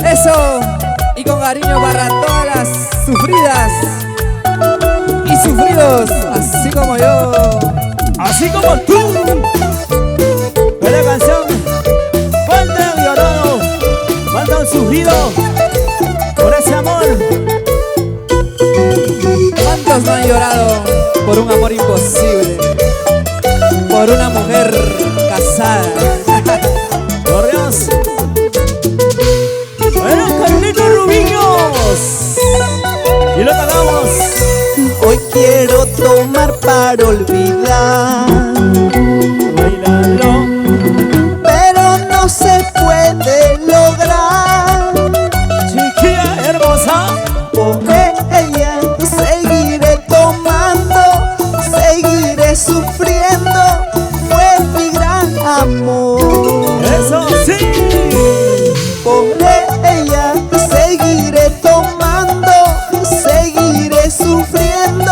Eso, y con cariño para todas las sufridas y sufridos, así como yo, así como tú. Esta canción falta un llorado, falta un sufrido por ese amor. ¿Cuántos no han llorado por un amor imposible? Por una mujer casada. Por Dios. Bueno, Carlitos Rubiños, y lo cantamos. Hoy quiero tomar para olvidar, Bailalo, pero no se puede lograr. chiquilla hermosa. Por ella seguiré tomando, seguiré sufriendo. Fue mi gran amor. Eso sí. Por ella seguiré tomando, seguiré sufriendo.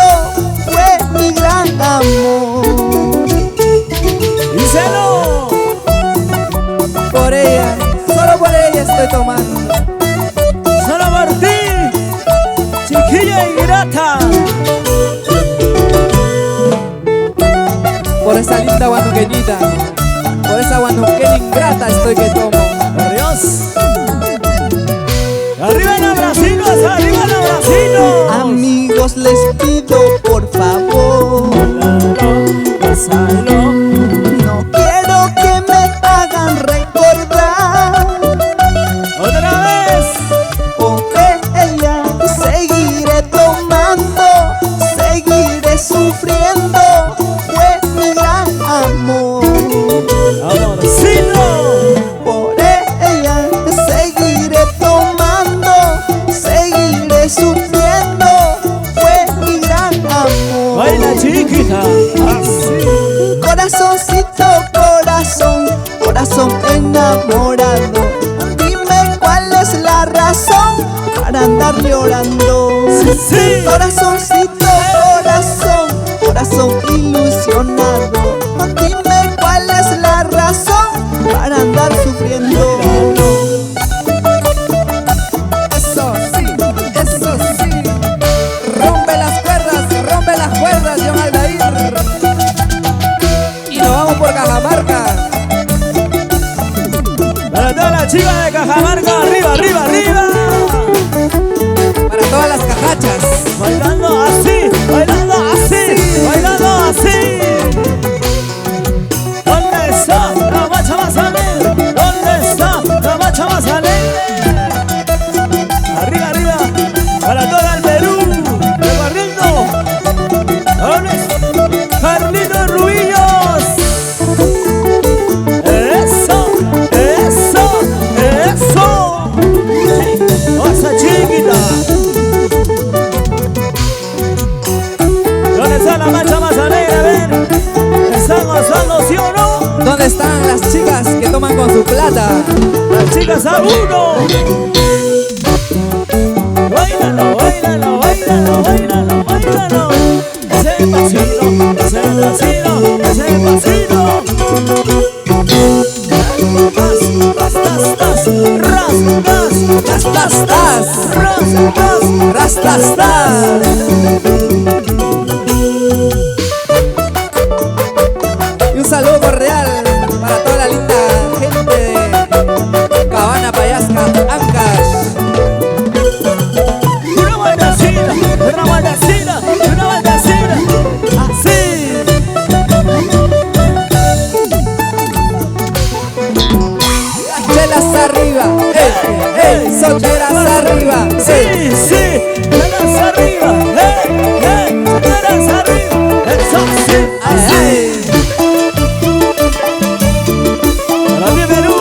Fue mi gran amor. Díselo. Por ella, solo por ella estoy tomando. Solo por ti, chiquilla ingrata. Por esa linda guanuqueñita, por esa guanuqueña ingrata estoy que tomo. Por Dios. Arriba los bracitos, arriba los bracitos. Amigos, les pido por favor, Pásalo. no quiero que me hagan recordar. Otra vez. Por ella seguiré tomando, seguiré sufriendo. Fue mi gran amor. Amorcito. Por ella seguiré tomando, seguiré sufriendo. Fue mi gran amor. Baila chiquita. Así. Corazoncito, corazón, corazón enamorado. Dime cuál es la razón para andar llorando. Sí. Corazoncito, corazón, corazón ilusionado. Dime cuál es la razón para andar sufriendo. Eso sí, eso sí. Rompe las cuerdas, John Aldair. Y nos vamos por Cajamarca. Para todas las chicas de Cajamarca, arriba, arriba, arriba. Para todas las cajachas. Bailando así, bailando así, bailando así. ¿Dónde está la macha más alegre? ¿Dónde está la macha más alegre? Arriba, arriba, para todo el Perú, recorriendo. ¿Dónde está? Carlitos Rubiños. Eso, eso, eso. Cosa chiquita. ¿Dónde está la mancha más alegre? A ver, ¿están gozando, sí o no? ¿Dónde están las chicas que toman con su plata? Las chicas a uno. Báilalo, báilalo, báilalo, báilalo, báilalo. Ese pasito, ese pasito, ese pasito. Rastastas. Y un saludo cordial para toda la linda gente de Cabana Payasca, Ancash. Una vueltecita, una vueltecita, una vueltecita. Así. Las chelas arriba, son chelas arriba. Sí, sí, chelas arriba, chelas arriba. Eso sí, así. Para mi Perú,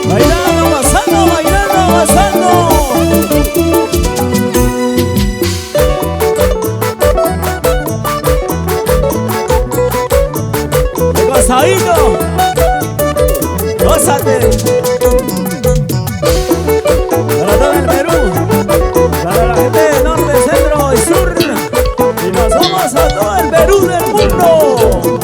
bailando, gozando, bailando, gozando. Gozadito, gózate. Para todo el Perú, para la gente del norte, centro y sur, y nos vamos a todo el Perú. Perú del mundo.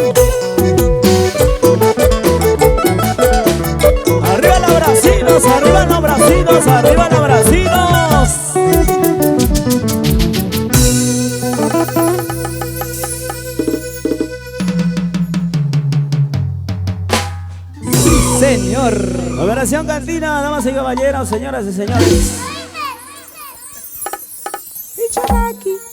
Arriba los bracinos, arriba los bracinos, arriba los bracinos. Señor. Operación Cantina, damas y caballeros, señoras y señores. Y Charaki.